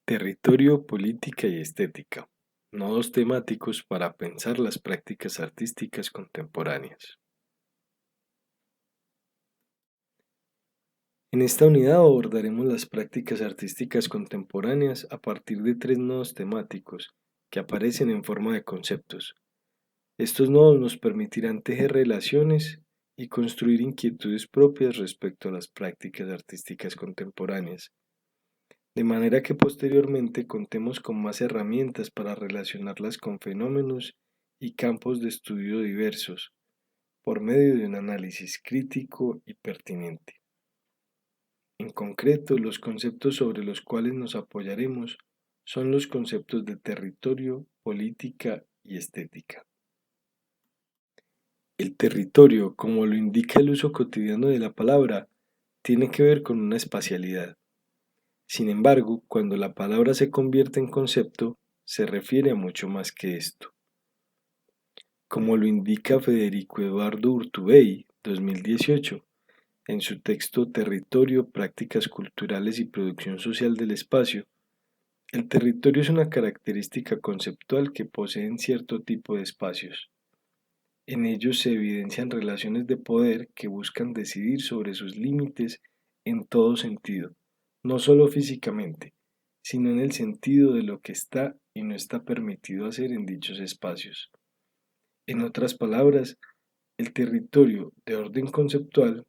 Territorio, política y estética. Nodos temáticos para pensar las prácticas artísticas contemporáneas. En esta unidad abordaremos las prácticas artísticas contemporáneas a partir de tres nodos temáticos que aparecen en forma de conceptos. Estos nodos nos permitirán tejer relaciones y construir inquietudes propias respecto a las prácticas artísticas contemporáneas, de manera que posteriormente contemos con más herramientas para relacionarlas con fenómenos y campos de estudio diversos, por medio de un análisis crítico y pertinente. En concreto, los conceptos sobre los cuales nos apoyaremos son los conceptos de territorio, política y estética. El territorio, como lo indica el uso cotidiano de la palabra, tiene que ver con una espacialidad. Sin embargo, cuando la palabra se convierte en concepto, se refiere a mucho más que esto. Como lo indica Federico Eduardo Urtubey, 2018, en su texto Territorio, Prácticas Culturales y Producción Social del Espacio, el territorio es una característica conceptual que poseen cierto tipo de espacios. En ellos se evidencian relaciones de poder que buscan decidir sobre sus límites en todo sentido, no solo físicamente, sino en el sentido de lo que está y no está permitido hacer en dichos espacios. En otras palabras, el territorio de orden conceptual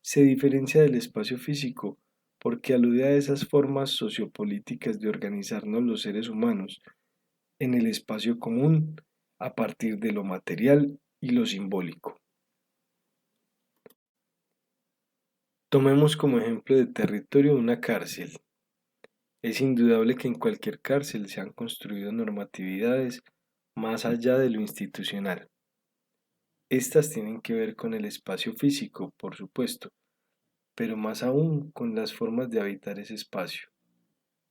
se diferencia del espacio físico porque alude a esas formas sociopolíticas de organizarnos los seres humanos en el espacio común a partir de lo material y lo simbólico. Tomemos como ejemplo de territorio una cárcel. Es indudable que en cualquier cárcel se han construido normatividades más allá de lo institucional. Estas tienen que ver con el espacio físico, por supuesto, pero más aún con las formas de habitar ese espacio,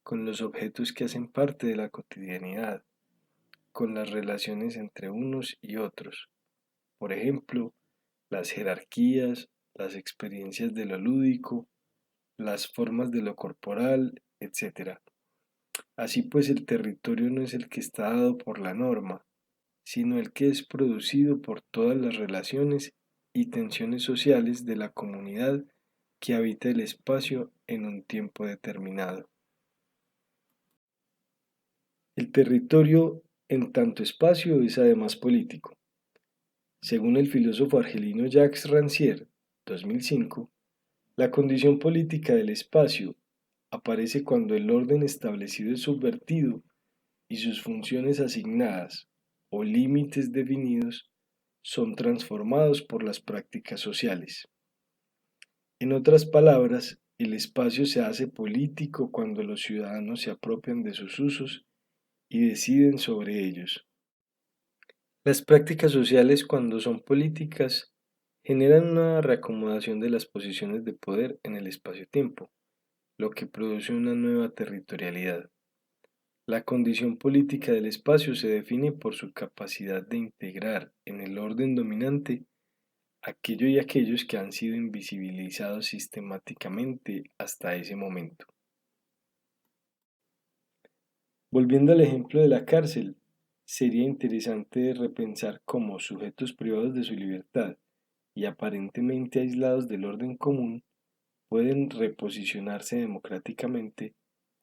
con los objetos que hacen parte de la cotidianidad, con las relaciones entre unos y otros. Por ejemplo, las jerarquías, las experiencias de lo lúdico, las formas de lo corporal, etc. Así pues, el territorio no es el que está dado por la norma, sino el que es producido por todas las relaciones y tensiones sociales de la comunidad que habita el espacio en un tiempo determinado. El territorio en tanto espacio es además político. Según el filósofo argelino Jacques Rancière, 2005, la condición política del espacio aparece cuando el orden establecido es subvertido y sus funciones asignadas o límites definidos son transformados por las prácticas sociales. En otras palabras, el espacio se hace político cuando los ciudadanos se apropian de sus usos y deciden sobre ellos. Las prácticas sociales, cuando son políticas, generan una reacomodación de las posiciones de poder en el espacio-tiempo, lo que produce una nueva territorialidad. La condición política del espacio se define por su capacidad de integrar en el orden dominante aquello y aquellos que han sido invisibilizados sistemáticamente hasta ese momento. Volviendo al ejemplo de la cárcel, sería interesante repensar cómo sujetos privados de su libertad y aparentemente aislados del orden común pueden reposicionarse democráticamente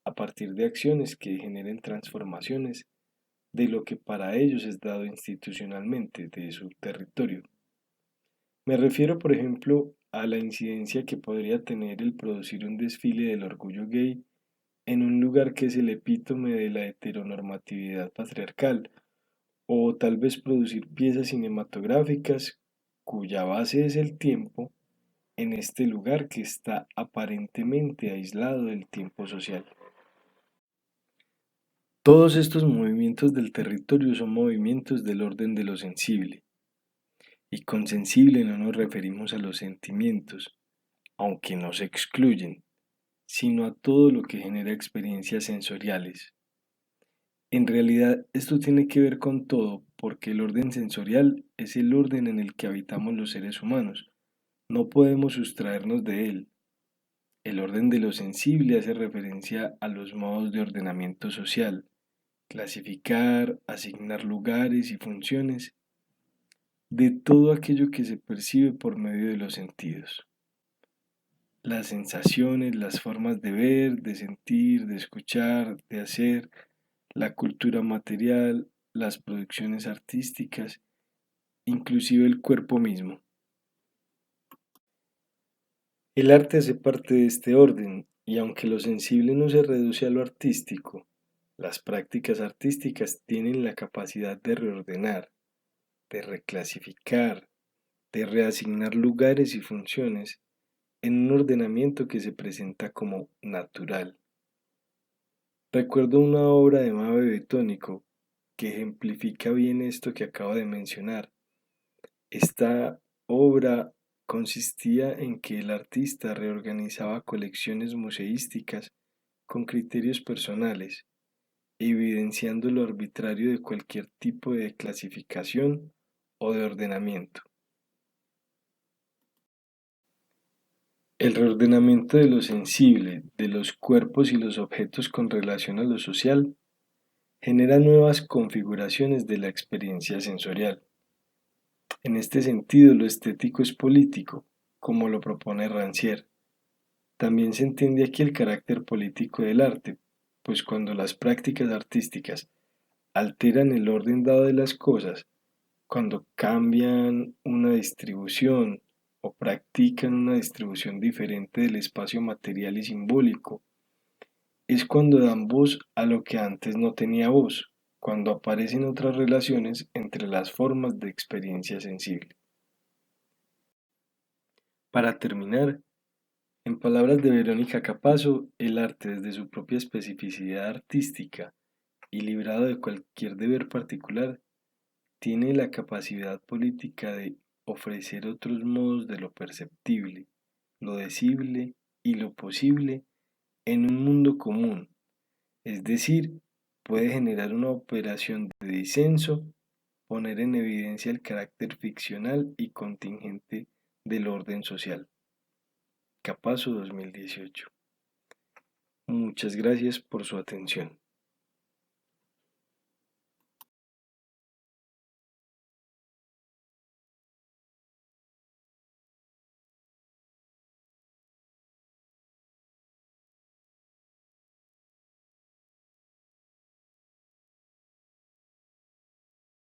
a partir de acciones que generen transformaciones de lo que para ellos es dado institucionalmente de su territorio. Me refiero, por ejemplo, a la incidencia que podría tener el producir un desfile del orgullo gay en un lugar que es el epítome de la heteronormatividad patriarcal, o tal vez producir piezas cinematográficas cuya base es el tiempo en este lugar que está aparentemente aislado del tiempo social. Todos estos movimientos del territorio son movimientos del orden de lo sensible, y con sensible no nos referimos a los sentimientos, aunque no se excluyen, sino a todo lo que genera experiencias sensoriales. En realidad, esto tiene que ver con todo, porque el orden sensorial es el orden en el que habitamos los seres humanos. No podemos sustraernos de él. El orden de lo sensible hace referencia a los modos de ordenamiento social, clasificar, asignar lugares y funciones de todo aquello que se percibe por medio de los sentidos. Las sensaciones, las formas de ver, de sentir, de escuchar, de hacer, la cultura material, las producciones artísticas, inclusive el cuerpo mismo. El arte hace parte de este orden, y aunque lo sensible no se reduce a lo artístico, las prácticas artísticas tienen la capacidad de reordenar, de reclasificar, de reasignar lugares y funciones en un ordenamiento que se presenta como natural. Recuerdo una obra de Mabe Betónico que ejemplifica bien esto que acabo de mencionar. Esta obra consistía en que el artista reorganizaba colecciones museísticas con criterios personales, evidenciando lo arbitrario de cualquier tipo de clasificación o de ordenamiento. El reordenamiento de lo sensible, de los cuerpos y los objetos con relación a lo social, genera nuevas configuraciones de la experiencia sensorial. En este sentido, lo estético es político, como lo propone Rancière. También se entiende aquí el carácter político del arte, pues cuando las prácticas artísticas alteran el orden dado de las cosas, cuando cambian una distribución o practican una distribución diferente del espacio material y simbólico, es cuando dan voz a lo que antes no tenía voz, cuando aparecen otras relaciones entre las formas de experiencia sensible. Para terminar, en palabras de Verónica Capazo, el arte desde su propia especificidad artística y librado de cualquier deber particular, tiene la capacidad política de ofrecer otros modos de lo perceptible, lo decible y lo posible en un mundo común, es decir, puede generar una operación de disenso, poner en evidencia el carácter ficcional y contingente del orden social. Capazo 2018. Muchas gracias por su atención.